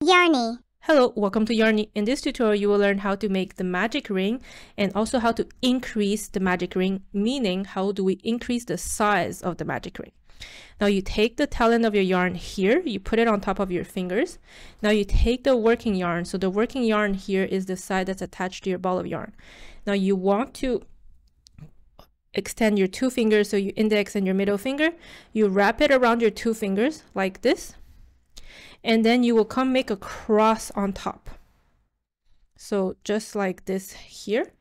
Yarrney. Hello, welcome to Yarrney. In this tutorial, you will learn how to make the magic ring and also how to increase the magic ring, meaning how do we increase the size of the magic ring. Now you take the tail end of your yarn here, you put it on top of your fingers. Now you take the working yarn. So the working yarn here is the side that's attached to your ball of yarn. Now you want to extend your two fingers, so your index and your middle finger. You wrap it around your two fingers like this. And then you will come make a cross on top. So just like this here,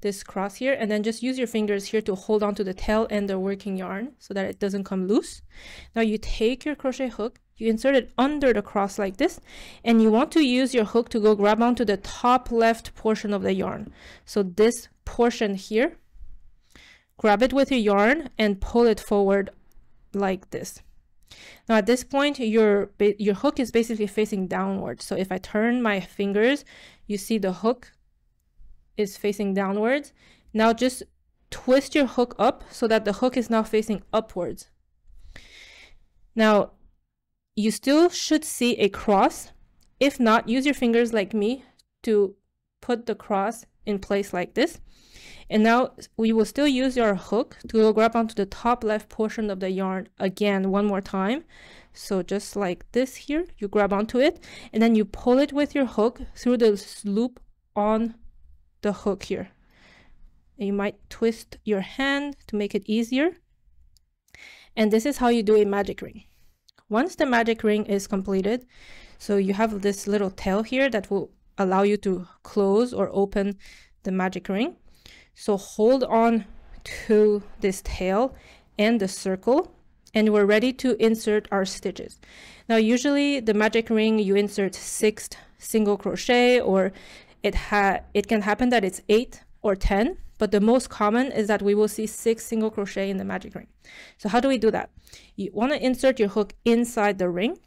this cross here, and then just use your fingers here to hold on to the tail and the working yarn so that it doesn't come loose. Now you take your crochet hook, you insert it under the cross like this, and you want to use your hook to go grab onto the top left portion of the yarn. So this portion here, grab it with your yarn and pull it forward like this. Now at this point, your hook is basically facing downwards. So if I turn my fingers, you see the hook is facing downwards. Now just twist your hook up so that the hook is now facing upwards. Now you still should see a cross. If not, use your fingers like me to put the cross in place like this. And now we will still use your hook to go grab onto the top left portion of the yarn again one more time. So just like this here, you grab onto it and then you pull it with your hook through the loop on the hook here. And you might twist your hand to make it easier. And this is how you do a magic ring. Once the magic ring is completed, so you have this little tail here that will allow you to close or open the magic ring. So hold on to this tail and the circle, and we're ready to insert our stitches. Now usually the magic ring, you insert 6 single crochet, or it can happen that it's 8 or 10, but the most common is that we will see 6 single crochet in the magic ring. So how do we do that? You want to insert your hook inside the ring,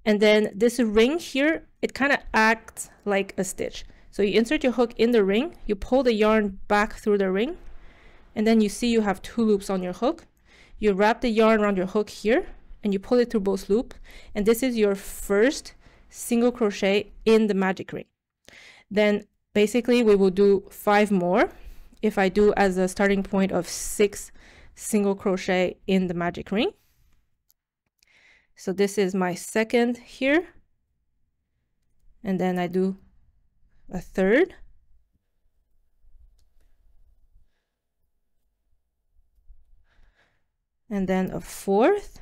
and then this ring here, it kind of acts like a stitch. So you insert your hook in the ring, you pull the yarn back through the ring, and then you see you have 2 loops on your hook. You wrap the yarn around your hook here, and you pull it through both loops, and this is your first single crochet in the magic ring. Then basically we will do 5 more if I do as a starting point of 6 single crochet in the magic ring. So this is my second here, and then I do a third, and then a fourth,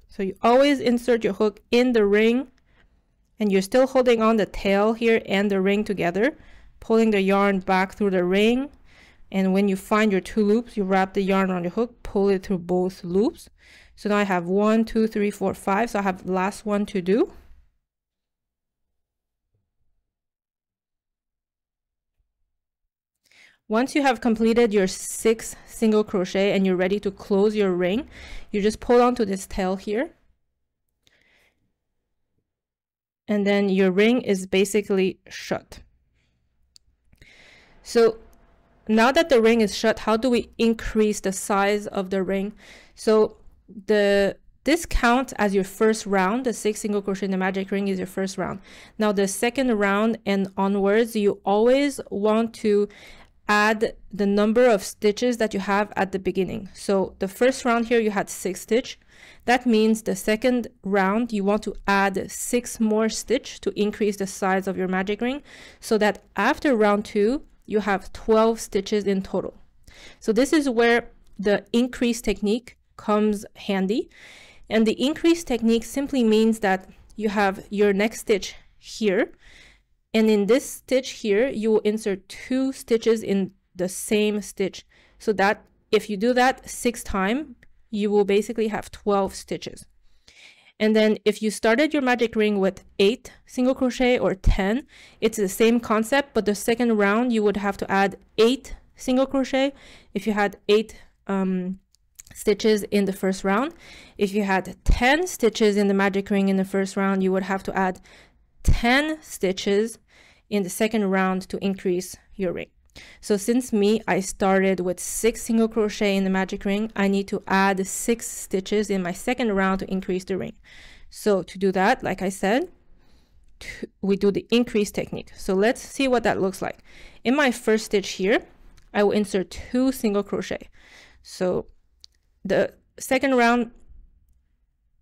so you always insert your hook in the ring and you're still holding on the tail here and the ring together, pulling the yarn back through the ring, and when you find your 2 loops, you wrap the yarn around your hook, pull it through both loops. So now I have 1, 2, 3, 4, 5. So I have the last one to do. Once you have completed your 6 single crochet and you're ready to close your ring, you just pull onto this tail here. And then your ring is basically shut. So now that the ring is shut, how do we increase the size of the ring? So this counts as your first round. The 6 single crochet in the magic ring is your first round. Now the second round and onwards, you always want to add the number of stitches that you have at the beginning. So the first round here you had 6 stitch. That means the second round you want to add 6 more stitch to increase the size of your magic ring, so that after round 2 you have 12 stitches in total. So this is where the increase technique comes handy. And the increase technique simply means that you have your next stitch here, and in this stitch here you will insert 2 stitches in the same stitch, so that if you do that 6 times, you will basically have 12 stitches. And then if you started your magic ring with 8 single crochet or 10, it's the same concept, but the second round you would have to add 8 single crochet if you had 8 stitches in the first round. If you had 10 stitches in the magic ring in the first round, you would have to add 10 stitches in the second round to increase your ring. So since I started with 6 single crochet in the magic ring, I need to add 6 stitches in my second round to increase the ring. So to do that, like I said, we do the increase technique. So let's see what that looks like. In my first stitch here, I will insert 2 single crochet. So the second round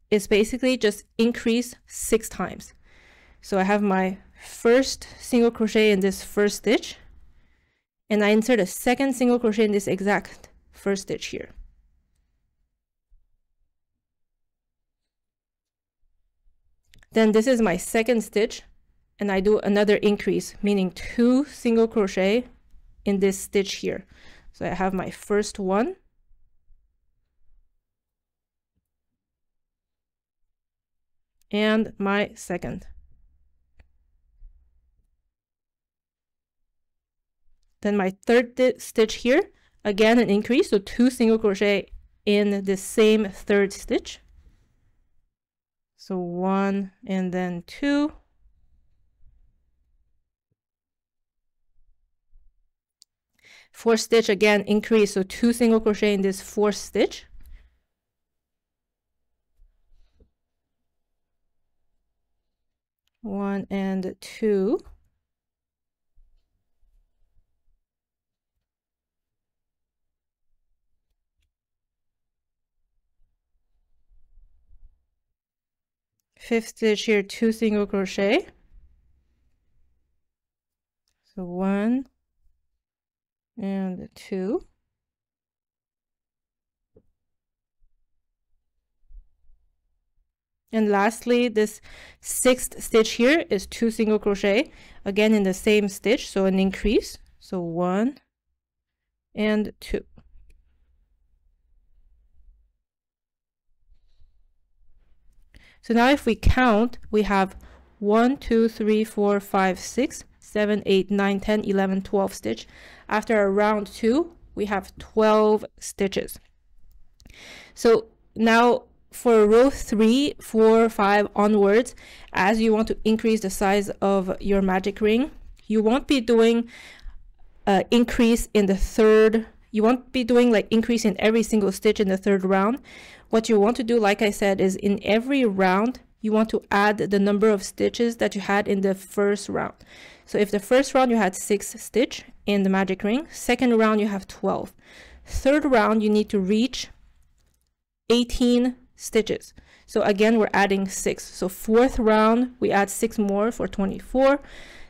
is basically just increase 6 times. So I have my first single crochet in this first stitch, and I insert a second single crochet in this exact first stitch here. Then this is my second stitch, and I do another increase, meaning 2 single crochet in this stitch here. So I have my first one, and my second. Then my third stitch here, again an increase, so 2 single crochet in the same third stitch. So 1 and then 2. Fourth stitch, again increase, so 2 single crochet in this fourth stitch. One and 2. Fifth stitch here, 2 single crochet. So 1 and 2. And lastly, this sixth stitch here is 2 single crochet, again in the same stitch, so an increase. So 1 and 2. So now if we count, we have 1, 2, 3, 4, 5, 6, 7, 8, 9, 10, 11, 12 stitch. After a round 2, we have 12 stitches. So now for row 3, 4, 5 onwards, as you want to increase the size of your magic ring, you won't be doing increase in the third. You won't be doing like increase in every single stitch in the third round. What you want to do, like I said, is in every round, you want to add the number of stitches that you had in the first round. So if the first round you had 6 stitch in the magic ring, second round you have 12. Third round you need to reach 18 stitches. So again, we're adding 6. So fourth round, we add 6 more for 24.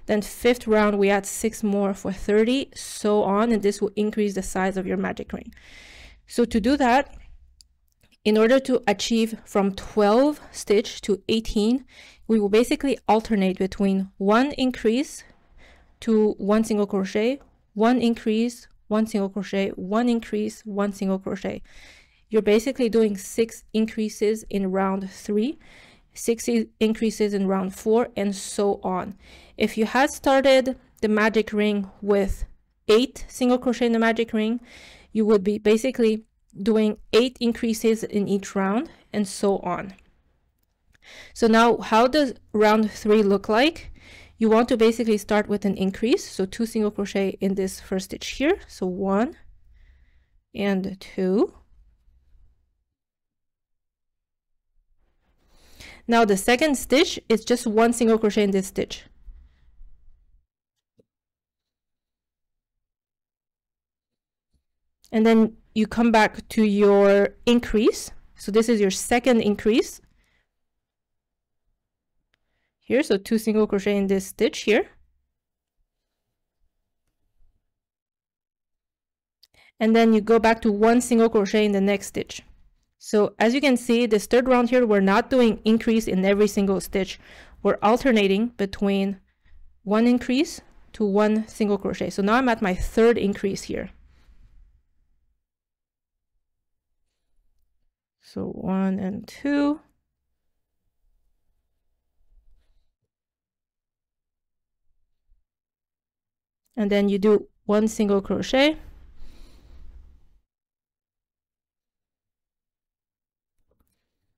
Then fifth round, we add 6 more for 30, so on, and this will increase the size of your magic ring. So to do that, in order to achieve from 12 stitch to 18, we will basically alternate between 1 increase to 1 single crochet, 1 increase, 1 single crochet, 1 increase, 1 single crochet. You're basically doing 6 increases in round 3, 6 increases in round 4, and so on. If you had started the magic ring with 8 single crochet in the magic ring, you would be basically doing 8 increases in each round, and so on. So now how does round 3 look like? You want to basically start with an increase, so 2 single crochet in this first stitch here, so 1 and 2. Now the second stitch is just 1 single crochet in this stitch. And then you come back to your increase. So this is your second increase here. So 2 single crochet in this stitch here. And then you go back to 1 single crochet in the next stitch. So as you can see, this third round here, we're not doing increase in every single stitch. We're alternating between 1 increase to 1 single crochet. So now I'm at my third increase here. So 1 and 2. And then you do 1 single crochet.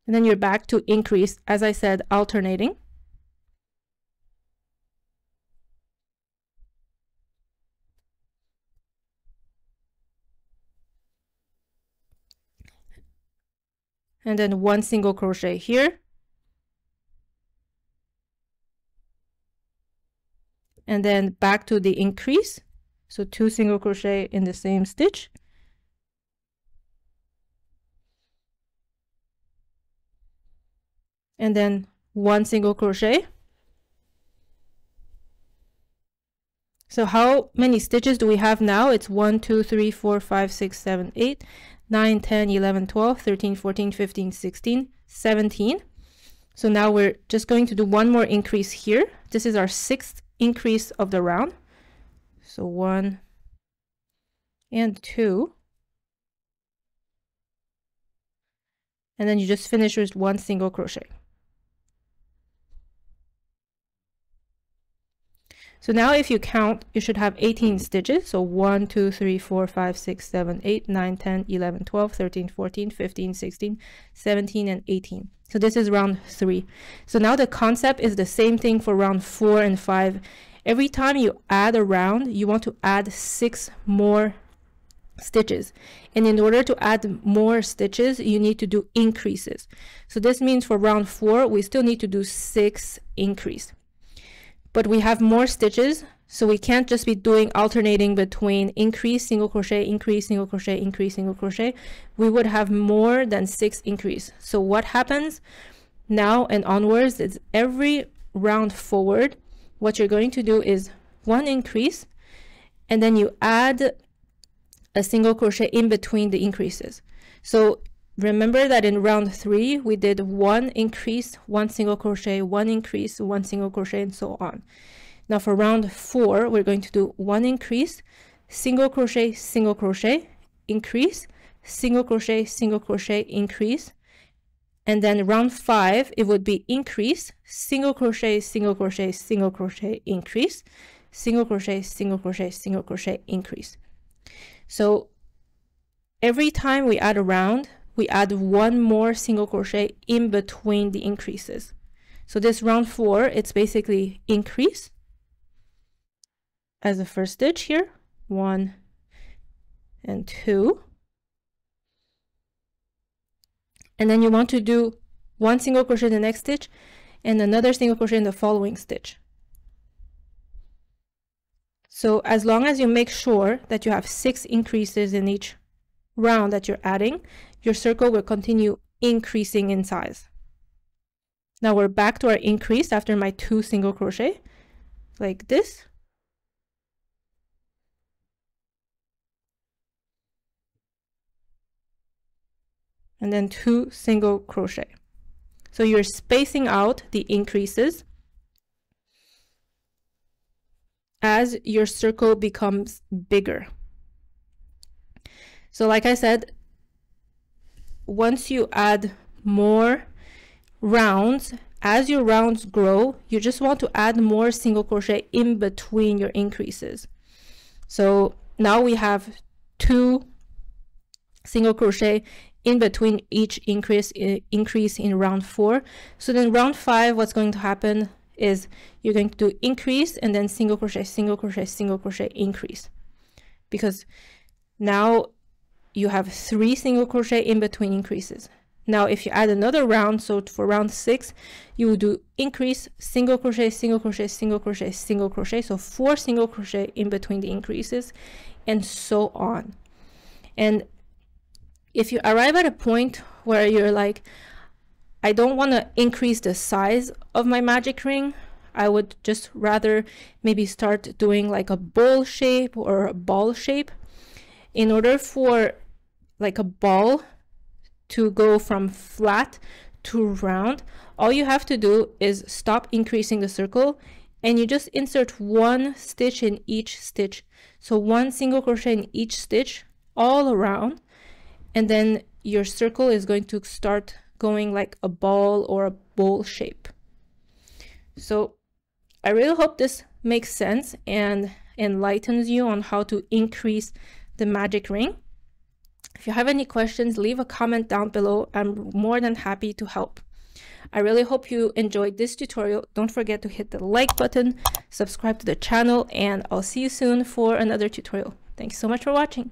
And then you're back to increase, as I said, alternating. and then 1 single crochet here, and then back to the increase, so 2 single crochet in the same stitch, and then 1 single crochet. So how many stitches do we have now? It's 1, 2, 3, 4, 5, 6, 7, 8, 9, 10, 11, 12, 13, 14, 15, 16, 17. So now we're just going to do one more increase here. This is our 6th increase of the round. So 1 and 2. And then you just finish with 1 single crochet. So now if you count, you should have 18 stitches. So 1, 2, 3, 4, 5, 6, 7, 8, 9, 10, 11, 12, 13, 14, 15, 16, 17, and 18. So this is round 3. So now the concept is the same thing for round 4 and 5. Every time you add a round, you want to add 6 more stitches. And in order to add more stitches, you need to do increases. So this means for round 4, we still need to do 6 increase. But we have more stitches, so we can't just be doing alternating between increase, single crochet, increase, single crochet, increase, single crochet. We would have more than 6 increase. So what happens now and onwards is every round forward, what you're going to do is 1 increase, and then you add a single crochet in between the increases. So remember that in round 3, we did 1 increase, 1 single crochet, 1 increase, 1 single crochet, and so on. Now for round 4, we're going to do 1 increase, single crochet, increase, single crochet, increase. And then round 5, it would be increase, single crochet, increase, single crochet, increase. So every time we add a round, we add 1 more single crochet in between the increases. So this round 4, it's basically increase as the first stitch here, 1 and 2. And then you want to do 1 single crochet in the next stitch and another single crochet in the following stitch. So as long as you make sure that you have 6 increases in each round that you're adding, your circle will continue increasing in size. Now we're back to our increase after my 2 single crochet, like this. And then 2 single crochet. So you're spacing out the increases as your circle becomes bigger. So like I said, once you add more rounds, as your rounds grow, you just want to add more single crochet in between your increases. So now we have 2 single crochet in between each increase in round 4. So then round 5, what's going to happen is you're going to do increase and then single crochet, increase. Because now you have 3 single crochet in between increases. Now if you add another round, so for round 6, you will do increase, single crochet, single crochet, so 4 single crochet in between the increases, and so on. And if you arrive at a point where you're like, I don't want to increase the size of my magic ring, I would just rather maybe start doing like a bowl shape or a ball shape. In order for like a ball to go from flat to round, all you have to do is stop increasing the circle and you just insert 1 stitch in each stitch. So 1 single crochet in each stitch all around, and then your circle is going to start going like a ball or a bowl shape. So I really hope this makes sense and enlightens you on how to increase the magic ring. If you have any questions, leave a comment down below. I'm more than happy to help. I really hope you enjoyed this tutorial. Don't forget to hit the like button, subscribe to the channel, and I'll see you soon for another tutorial. Thanks so much for watching.